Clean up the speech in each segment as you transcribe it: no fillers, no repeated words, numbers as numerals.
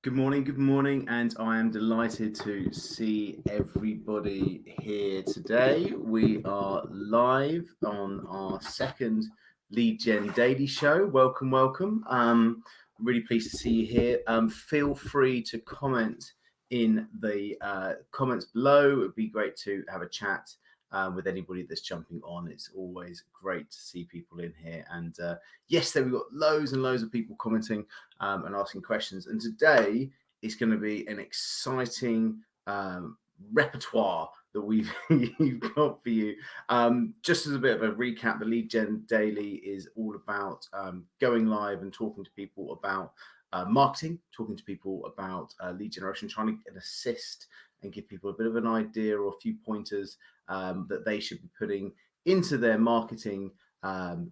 Good morning, and I am delighted to see everybody here today. We are live on our second Lead Gen Daily Show. Welcome, welcome. I'm really pleased to see you here. Feel free to comment in the comments below. It would be great to have a chat with anybody that's jumping on. It's always great to see people in here. And yesterday we've got loads and loads of people commenting and asking questions. And today is going to be an exciting repertoire that we've got for you. Just as a bit of a recap, the Lead Gen Daily is all about going live and talking to people about marketing, talking to people about lead generation, trying to assist and give people a bit of an idea or a few pointers that they should be putting into their marketing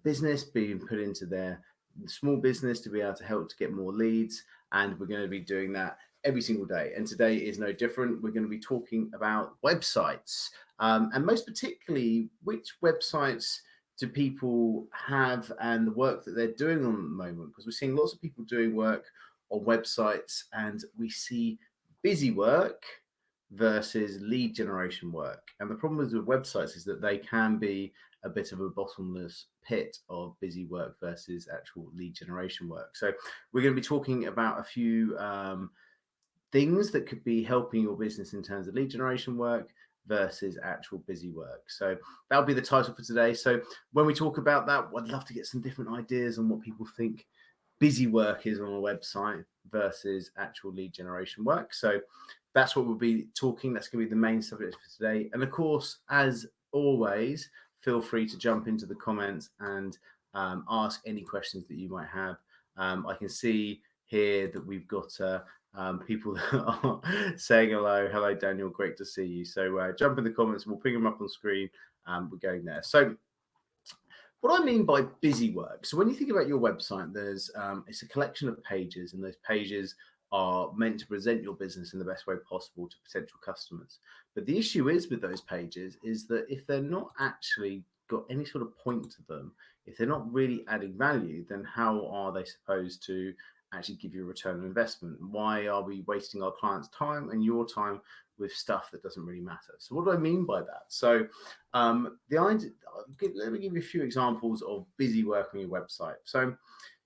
business, being put into their small business to be able to help to get more leads. And we're going to be doing that every single day. And today is no different. We're going to be talking about websites, and most particularly, which websites do people have and the work that they're doing on the moment, because we're seeing lots of people doing work on websites, and we see busy work versus lead generation work. And the problem with websites is that they can be a bit of a bottomless pit of busy work versus actual lead generation work. So we're going to be talking about a few things that could be helping your business in terms of lead generation work versus actual busy work. So that'll be the title for today. So when we talk about that, I'd love to get some different ideas on what people think busy work is on a website versus actual lead generation work. So that's what we'll be talking. That's going to be the main subject for today. And of course, as always, feel free to jump into the comments and ask any questions that you might have. I can see here that we've got people that are saying hello. Hello, Daniel. Great to see you. So jump in the comments. We'll ping them up on screen. We're going there. So what I mean by busy work. So when you think about your website, there's it's a collection of pages, and those pages are meant to present your business in the best way possible to potential customers. But the issue is with those pages is that if they're not actually got any sort of point to them, if they're not really adding value, then how are they supposed to actually give you a return on investment? Why are we wasting our clients' time and your time with stuff that doesn't really matter? So what do I mean by that? So the idea, let me give you a few examples of busy work on your website. So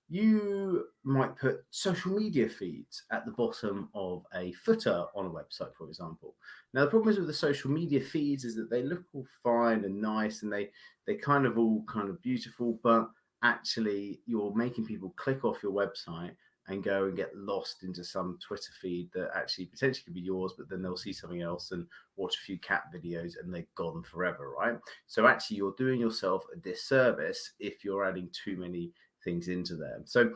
you might put social media feeds at the bottom of a footer on a website, for example. Now, the problem is with the social media feeds is that they look all fine and nice, and they kind of all kind of beautiful, but actually you're making people click off your website and go and get lost into some Twitter feed that actually potentially could be yours, but then they'll see something else and watch a few cat videos and they're gone forever, right? So actually you're doing yourself a disservice if you're adding too many things into there. So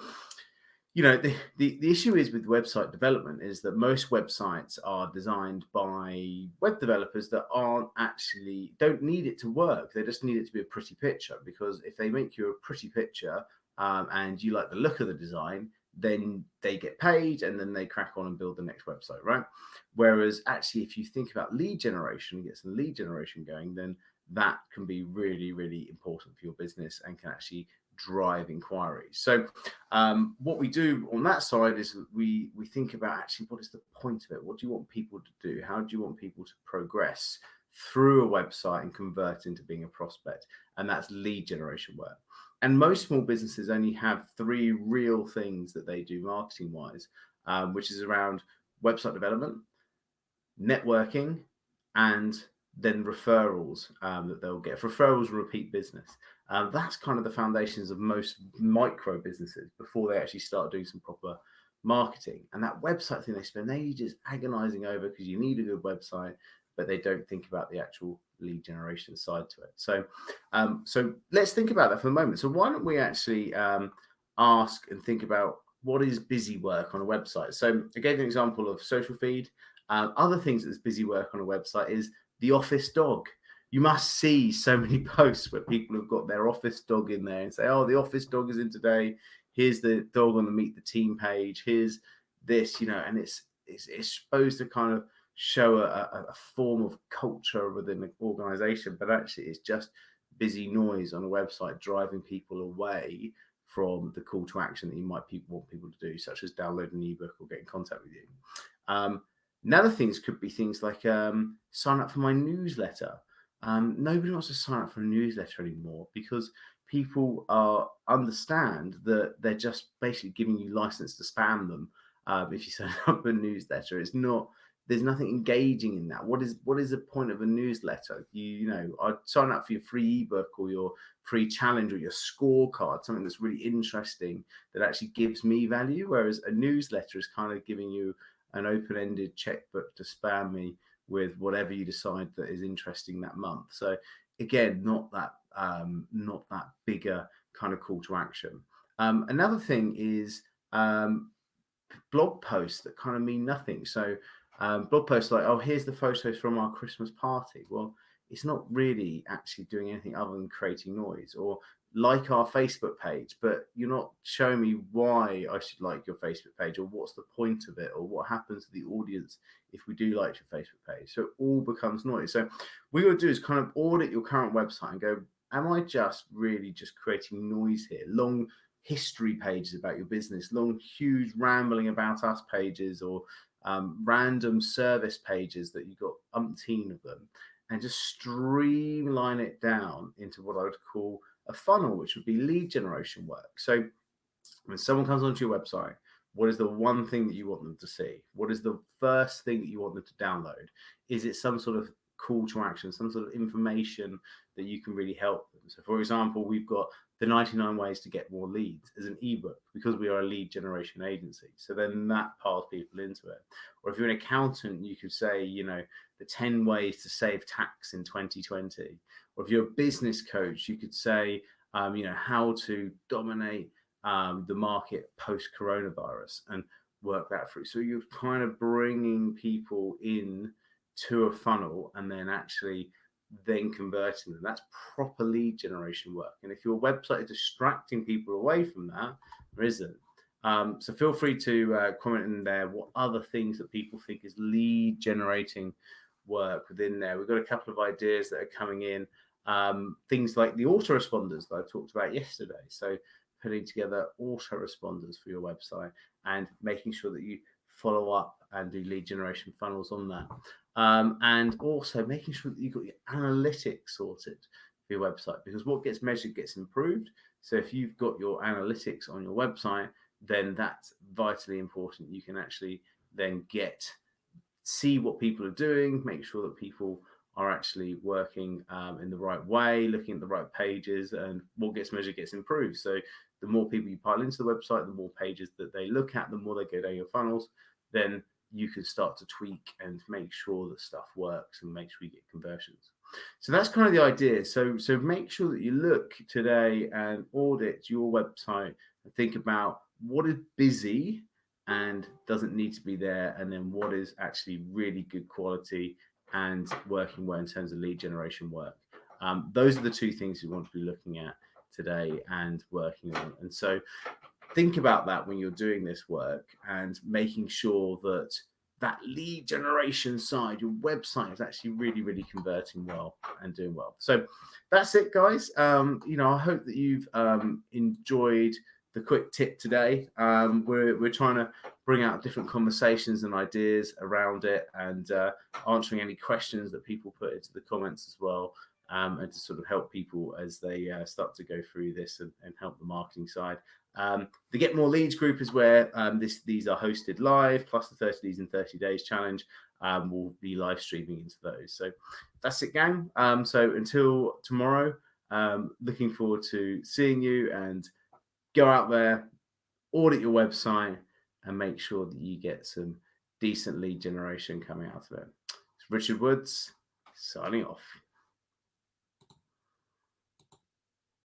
the issue is with website development is that most websites are designed by web developers that don't need it to work. They just need it to be a pretty picture, because if they make you a pretty picture and you like the look of the design, then they get paid and then they crack on and build the next website, right? Whereas actually, if you think about lead generation and get some lead generation going, then that can be really, really important for your business and can actually drive inquiries. So what we do on that side is we think about actually what is the point of it? What do you want people to do? How do you want people to progress through a website and convert into being a prospect? And that's lead generation work. And most small businesses only have three real things that they do marketing wise, which is around website development, networking, and then referrals that they'll get. Referrals and repeat business. That's kind of the foundations of most micro businesses before they actually start doing some proper marketing. And that website thing, they spend ages agonizing over because you need a good website, but they don't think about the actual lead generation side to it. So let's think about that for a moment. So why don't we actually ask and think about what is busy work on a website? So I gave an example of social feed. Other things that's busy work on a website is the office dog. You must see so many posts where people have got their office dog in there and say, oh, the office dog is in today. Here's the dog on the Meet the Team page. Here's this, and it's supposed to kind of show a form of culture within the organization, but actually it's just busy noise on a website driving people away from the call to action that you might want people to do, such as download an ebook or get in contact with you. Another things could be things like sign up for my newsletter. Nobody wants to sign up for a newsletter anymore because people understand that they're just basically giving you license to spam them. If you sign up a newsletter, it's not. There's nothing engaging in that. What is the point of a newsletter? You know, I'd sign up for your free ebook or your free challenge or your scorecard, something that's really interesting that actually gives me value. Whereas a newsletter is kind of giving you an open-ended checkbook to spam me with whatever you decide that is interesting that month. So again, not that bigger kind of call to action. Another thing is blog posts that kind of mean nothing. So blog posts like, oh, here's the photos from our Christmas party. Well, it's not really actually doing anything other than creating noise. Or like our Facebook page, but you're not showing me why I should like your Facebook page, or what's the point of it, or what happens to the audience if we do like your Facebook page. So it all becomes noise. So what you got to do is kind of audit your current website and go, am I just really just creating noise here? Long history pages about your business, long, huge rambling about us pages, or random service pages that you've got umpteen of them, and just streamline it down into what I would call a funnel, which would be lead generation work. So when someone comes onto your website, what is the one thing that you want them to see? What is the first thing that you want them to download? Is it some sort of call to action, some sort of information that you can really help them? So for example, we've got the 99 ways to get more leads as an ebook because we are a lead generation agency. So then that pulls people into it. Or if you're an accountant, you could say, you know, the 10 ways to save tax in 2020. Or if you're a business coach, you could say, you know, how to dominate the market post coronavirus and work that through. So you're kind of bringing people in to a funnel and then actually then converting them. That's proper lead generation work. And if your website is distracting people away from that, there isn't. So feel free to comment in there what other things that people think is lead generating work within there. We've got a couple of ideas that are coming in. Things like the autoresponders that I talked about yesterday. So putting together autoresponders for your website and making sure that you follow up and do lead generation funnels on that. And also making sure that you've got your analytics sorted for your website, because what gets measured gets improved. So if you've got your analytics on your website, then that's vitally important. You can actually then see what people are doing, make sure that people are actually working in the right way, looking at the right pages, and what gets measured gets improved. So the more people you pile into the website, the more pages that they look at, the more they go down your funnels, then you can start to tweak and make sure that stuff works and make sure you get conversions. So that's kind of the idea. So make sure that you look today and audit your website and think about what is busy and doesn't need to be there, and then what is actually really good quality and working well in terms of lead generation work. Those are the two things you want to be looking at today and working on. And so think about that when you're doing this work and making sure that that lead generation side, your website is actually really, really converting well and doing well. So that's it, guys. You know, I hope that you've enjoyed the quick tip today. We're trying to bring out different conversations and ideas around it, and answering any questions that people put into the comments as well, and to sort of help people as they start to go through this and help the marketing side. The Get More Leads group is where these are hosted live, plus the 30 Leads in 30 Days challenge. We'll be live streaming into those. So that's it, gang. So until tomorrow, looking forward to seeing you, and go out there, audit your website, and make sure that you get some decent lead generation coming out of it. It's Richard Woods signing off.